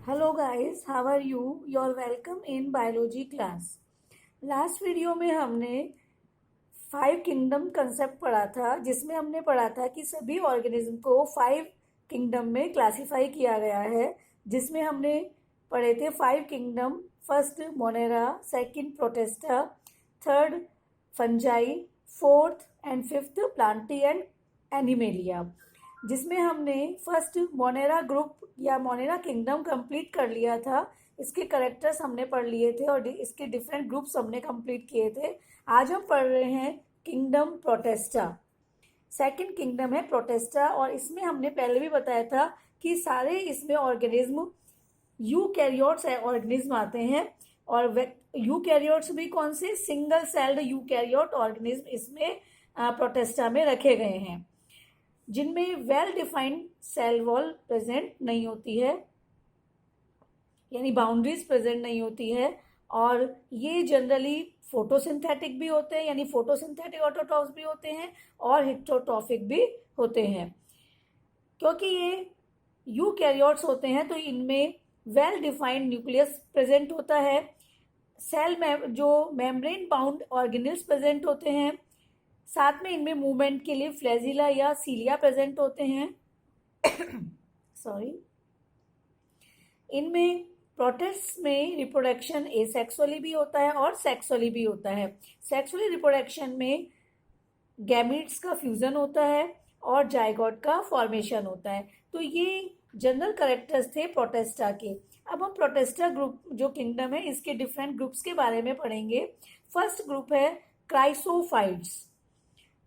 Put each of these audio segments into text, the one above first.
Hello guys, how are you? You're welcome in biology class. Last video में हमने 5 kingdom concept पढ़ा था, जिसमें हमने पढ़ा था कि सभी ऑर्गेनिज्म को 5 किंगडम में क्लासिफाई किया गया है, जिसमें हमने पढ़े थे 5 kingdom. First Monera, second Protista, third fungi, fourth and fifth Plantae and animalia, जिसमें हमने फर्स्ट मोनेरा ग्रुप या मोनेरा किंगडम कंप्लीट कर लिया था। इसके करेक्टर्स हमने पढ़ लिए थे और इसके डिफरेंट ग्रुप्स हमने कंप्लीट किए थे। आज हम पढ़ रहे हैं किंगडम प्रोटेस्टा। सेकंड किंगडम है प्रोटेस्टा, और इसमें हमने पहले भी बताया था कि सारे इसमें ऑर्गेनिज्म यूकैरियोट्स ऑर्गेनिज्म आते हैं, और यूकैरियोट्स भी कौन से? सिंगल सेल्ड यूकैरियोट ऑर्गेनिज्म इसमें प्रोटेस्टा में रखे गए हैं, जिनमें well defined cell wall present नहीं होती है, यानी बाउंड्रीज प्रेजेंट नहीं होती है। और ये जनरली फोटोसिंथेटिक भी होते हैं, यानी फोटोसिंथेटिक ऑटोट्रॉफ्स भी होते हैं और हेटेरोट्रॉफिक भी होते हैं। क्योंकि ये यूकैरियोट्स होते हैं तो इनमें वेल डिफाइंड न्यूक्लियस प्रेजेंट होता है। सेल में जो मेम्ब्रेन बाउंड ऑर्गेनेल्स प्रेजेंट होते हैं, साथ में इनमें मूवमेंट के लिए फ्लैजिला या सीलिया प्रेजेंट होते हैं। सॉरी। इनमें प्रोटिस्ट में रिप्रोडक्शन एसेक्सुअली भी होता है और सेक्सुअली भी होता है। सेक्सुअली रिप्रोडक्शन में गैमीट्स का फ्यूजन होता है और जाइगोट का फॉर्मेशन होता है। तो ये जनरल कैरेक्टर्स थे प्रोटेस्टा के। अब हम प्रोटेस्टा ग्रुप जो किंगडम है, इसके डिफरेंट ग्रुप्स के बारे में पढ़ेंगे। फर्स्ट ग्रुप है क्राइसोफाइट्स।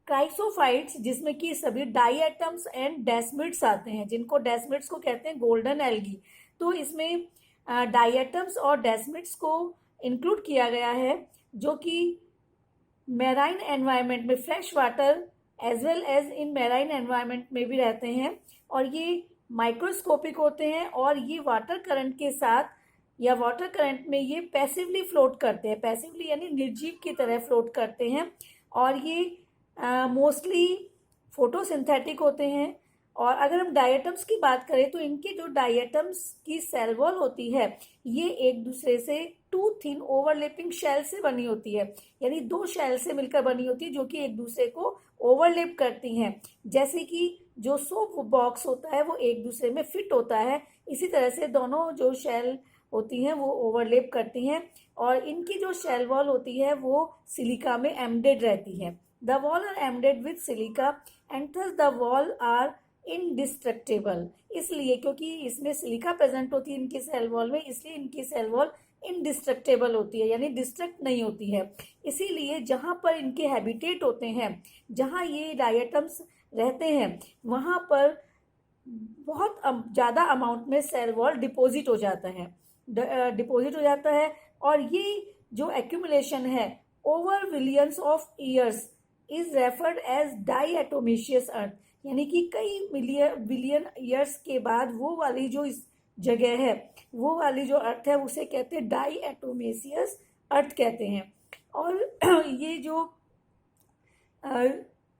क्राइसोफाइट्स जिसमें कि सभी डाइएटम्स एंड डेस्मिड्स आते हैं, जिनको डेस्मिड्स को कहते हैं गोल्डन एल्गी। तो इसमें डाइएटम्स और डेस्मिड्स को इंक्लूड किया गया है, जो कि मैराइन एनवायरनमेंट में, fresh water as well as in marine environment में भी रहते हैं, और ये माइक्रोस्कोपिक होते हैं, और ये वाटर करंट के साथ या वाटर करंट में ये पैसिवली फ्लोट करते हैं। पैसिवली यानी निर्जीव की तरह फ्लोट करते हैं, और ये मोस्टली फोटोसिंथेटिक होते हैं। और अगर हम डाइएटम्स की बात करें तो इनके जो डाइएटम्स की सेल वॉल होती है, ये एक दूसरे से टू थिन ओवरलैपिंग शेल से बनी होती है, यानी 2 शेल से मिलकर बनी होती है, जो कि एक दूसरे को ओवरलैप करती हैं। जैसे कि जो सोप बॉक्स होता है वो एक दूसरे में फिट होता है, इसी तरह से दोनों जो शेल होती हैं वो ओवरलैप करती हैं। और इनकी जो शेल वॉल होती है वो सिलिका में एम्बेडेड रहती है। The wall are embedded with silica and thus the wall are indestructible। इसलिए क्योंकि इसमें सिलिका प्रेजेंट होती है इनकी सेल वॉल में, इसलिए इनकी सेल वॉल इनडिस्ट्रक्टेबल होती है, यानी डिस्ट्रक्ट नहीं होती है। इसीलिए जहाँ पर इनके हैबिटेट होते हैं, जहाँ ये डाइएटम्स रहते हैं, वहाँ पर बहुत ज़्यादा अमाउंट में सेल वॉल डिपॉजिट हो जाता है। और ये जो एक्यूमुलेशन है over billions of years is referred as diatomaceous earth, यानी कि कई बिलियन ईयर्स के बाद वो वाली जो इस जगह है, वो वाली जो अर्थ है, उसे कहते हैं डाइएटोमेशियस अर्थ कहते हैं। और ये जो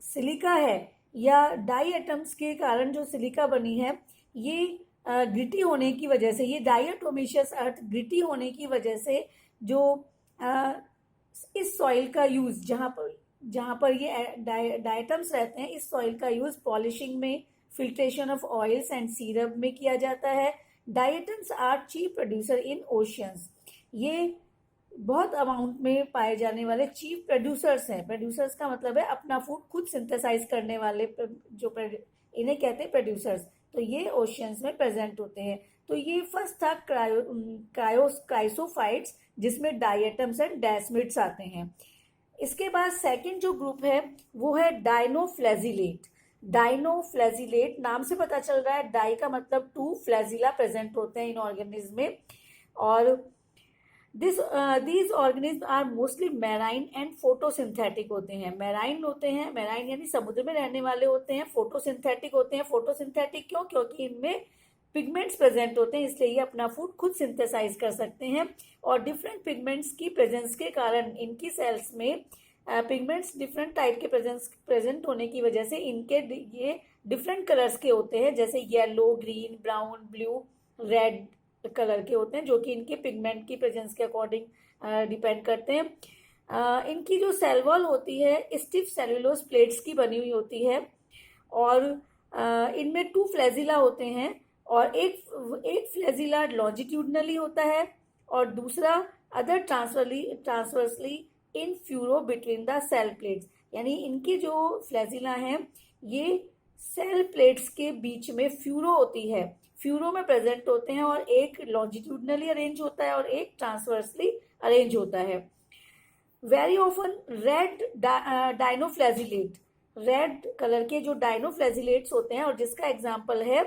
सिलिका है या डाइएटम्स के कारण जो सिलिका बनी है, ये ग्रिटी होने की वजह से, ये डाइएटोमेशियस अर्थ ग्रिटी होने की वजह से जो इस सॉइल का यूज़, जहाँ पर ये डाइएटम्स रहते हैं, इस सॉइल का यूज़ पॉलिशिंग में, filtration of oils and syrup में किया जाता है। Diatoms are chief producer in oceans. ये बहुत अमाउंट में पाए जाने वाले चीफ प्रोड्यूसर्स हैं। प्रोड्यूसर्स का मतलब है अपना फूड खुद सिंथेसाइज करने वाले, जो इन्हें कहते हैं प्रोड्यूसर्स। तो ये ओशियंस में प्रेजेंट होते हैं। तो ये फर्स्ट था क्राइसोफाइट्स, जिसमें डाइएटम्स एंड डेस्मिड्स आते हैं। इसके बाद सेकंड जो ग्रुप है वो है डाइनोफ्लैजिलेट। डाइनोफ्लैजिलेट नाम से पता चल रहा है, डाई का मतलब 2, फ्लैजिला प्रेजेंट होते हैं इन ऑर्गेनिज्म में। और these organisms are mostly marine and photosynthetic होते हैं। मैराइन होते हैं, मैराइन यानी समुद्र में रहने वाले होते हैं। फोटोसिंथेटिक होते हैं। फोटोसिंथेटिक क्यों? क्योंकि इनमें पिगमेंट्स प्रेजेंट होते हैं, इसलिए ये अपना फूड खुद सिंथेसाइज कर सकते हैं। और डिफरेंट पिगमेंट्स की प्रेजेंस के कारण इनकी सेल्स में पिगमेंट्स डिफरेंट टाइप के प्रेजेंट होने की वजह से इनके ये डिफरेंट कलर्स के होते हैं, जैसे yellow, green, brown, blue, red, colour के होते हैं, जो कि इनके पिगमेंट की प्रेजेंस के अकॉर्डिंग डिपेंड करते हैं। इनकी जो सेल वॉल होती है स्टिफ सेलुलोज प्लेट्स की बनी हुई होती है, और इनमें 2 फ्लैजिला होते हैं, और एक फ्लैजिला लॉन्जिट्यूडनली होता है और दूसरा other transversely in furrow between the cell plates. यानी इनकी जो फ्लैजिला हैं ये सेल प्लेट्स के बीच में फ्यूरो होती है, फ्यूरो में प्रेजेंट होते हैं, और एक लॉन्जिट्यूडनली अरेंज होता है और एक ट्रांसवर्सली अरेंज होता है। Very often red dinoflagellate, red colour के जो डाइनोफ्लैजिलेट्स होते हैं, और जिसका एग्जाम्पल है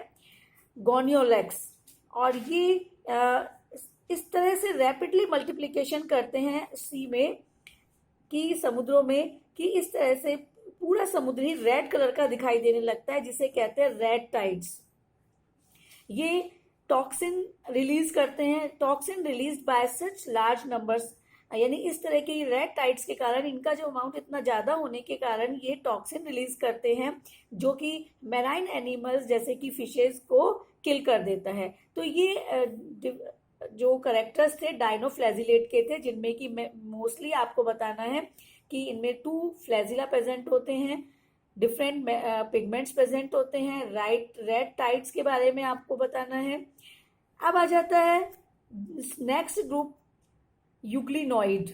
गोनियोलेक्स, और ये इस तरह से रैपिडली मल्टीप्लिकेशन करते हैं सी में कि समुद्रों में, कि इस तरह से पूरा समुद्र ही रेड कलर का दिखाई देने लगता है, जिसे कहते हैं रेड टाइड्स। ये टॉक्सिन रिलीज करते हैं, toxin release by such large numbers, यानी इस तरह के रेड टाइड्स के कारण इनका जो अमाउंट इतना ज़्यादा होने के कारण ये टॉक्सिन रिलीज करते हैं, जो कि मैराइन एनिमल्स जैसे कि फिशेज को किल कर देता है। तो ये जो करेक्टर्स थे डाइनोफ्लैजिलेट के थे, जिनमें कि मोस्टली आपको बताना है कि इनमें 2 फ्लैजिला प्रेजेंट होते हैं, डिफरेंट पिगमेंट्स प्रेजेंट होते हैं, रेड टाइड्स के बारे में आपको बताना है। अब आ जाता है नेक्स्ट ग्रुप, यूग्लिनॉइड।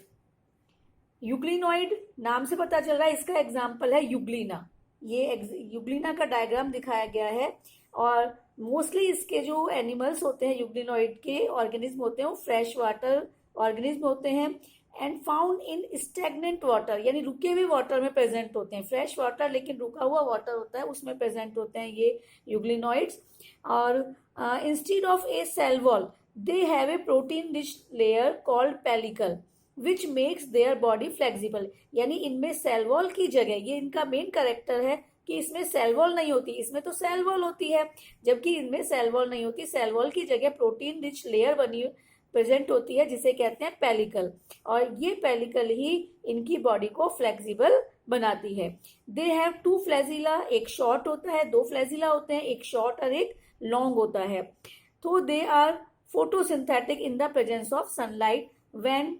यूग्लिनॉइड नाम से पता चल रहा है, इसका एग्जाम्पल है यूग्लिना। ये यूग्लिना का डायग्राम दिखाया गया है, और मोस्टली इसके जो एनिमल्स होते हैं यूग्लिनॉइड के ऑर्गेनिज्म होते हैं वो फ्रेश वाटर ऑर्गेनिज्म होते हैं, and found in stagnant water, यानी रुके हुए वाटर में प्रेजेंट होते हैं। फ्रेश वाटर लेकिन रुका हुआ वाटर होता है उसमें प्रेजेंट होते हैं ये यूग्लिनॉइड्स। और instead of a cell wall they have a protein rich layer called pellicle which makes their body flexible। यानी इनमें सेल वॉल की जगह, ये इनका मेन कैरेक्टर है कि इसमें सेल वॉल नहीं होती, इसमें तो सेल वॉल होती है जबकि इनमें सेल वॉल नहीं होती। सेल वॉल की जगह प्रोटीन रिच लेयर बनी प्रेजेंट होती है, जिसे कहते हैं पेलिकल, और ये पेलिकल ही इनकी बॉडी को फ्लेक्सिबल बनाती है। दे हैव 2 फ्लैजिला, एक शॉर्ट होता है, 2 फ्लैजिला होते हैं, एक शॉर्ट और एक लॉन्ग होता है। तो they are photosynthetic in the presence of sunlight when,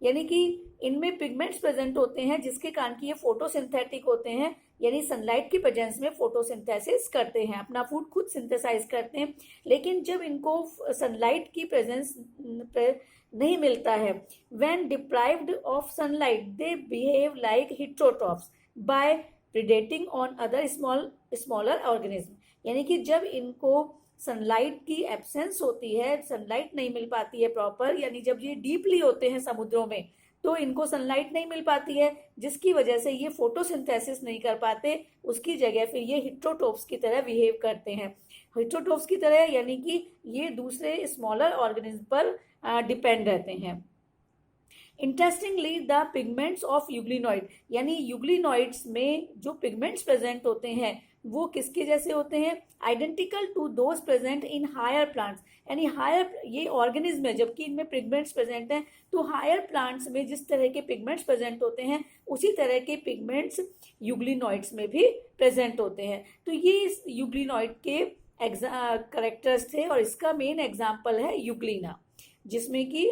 यानी कि इनमें पिगमेंट्स प्रेजेंट होते हैं जिसके कारण कि ये फोटोसिंथेटिक होते हैं, यानी सनलाइट की प्रेजेंस में फोटोसिंथेसिस करते हैं, अपना फूड खुद सिंथेसाइज करते हैं। लेकिन जब इनको सनलाइट की प्रेजेंस नहीं मिलता है, when deprived of sunlight they behave like heterotrophs by predating on other smaller organism. यानी कि जब इनको सनलाइट की एब्सेंस होती है, सनलाइट नहीं मिल पाती है प्रॉपर, यानी जब ये डीपली होते हैं समुद्रों में तो इनको सनलाइट नहीं मिल पाती है, जिसकी वजह से ये फोटोसिंथेसिस नहीं कर पाते, उसकी जगह फिर ये हिट्रोटोप्स की तरह बिहेव करते हैं। हिट्रोटोप्स की तरह यानी कि ये दूसरे स्मॉलर ऑर्गेनिज्म पर डिपेंड रहते हैं। Interestingly the pigments of euglenoid, यानी यूग्लिनॉइड्स में जो पिगमेंट्स प्रेजेंट होते हैं वो किसके जैसे होते हैं, identical to those present in higher plants. यानी हायर ये ऑर्गेनिज्म है, जबकि इनमें पिगमेंट्स प्रेजेंट हैं, तो हायर प्लांट्स में जिस तरह के पिगमेंट्स प्रेजेंट होते हैं उसी तरह के पिगमेंट्स यूग्लिनॉइड्स में भी प्रेजेंट होते हैं। तो ये यूग्लिनॉइड के करेक्टर्स थे, और इसका मेन एग्जाम्पल है यूग्लिना, जिसमें कि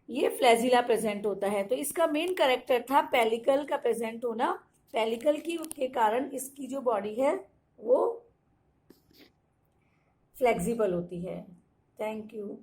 ये फ्लैजिला प्रेजेंट होता है। तो इसका मेन कैरेक्टर था पेलिकल का प्रेजेंट होना, पेलिकल की के कारण इसकी जो बॉडी है वो फ्लेक्सिबल होती है। Thank you.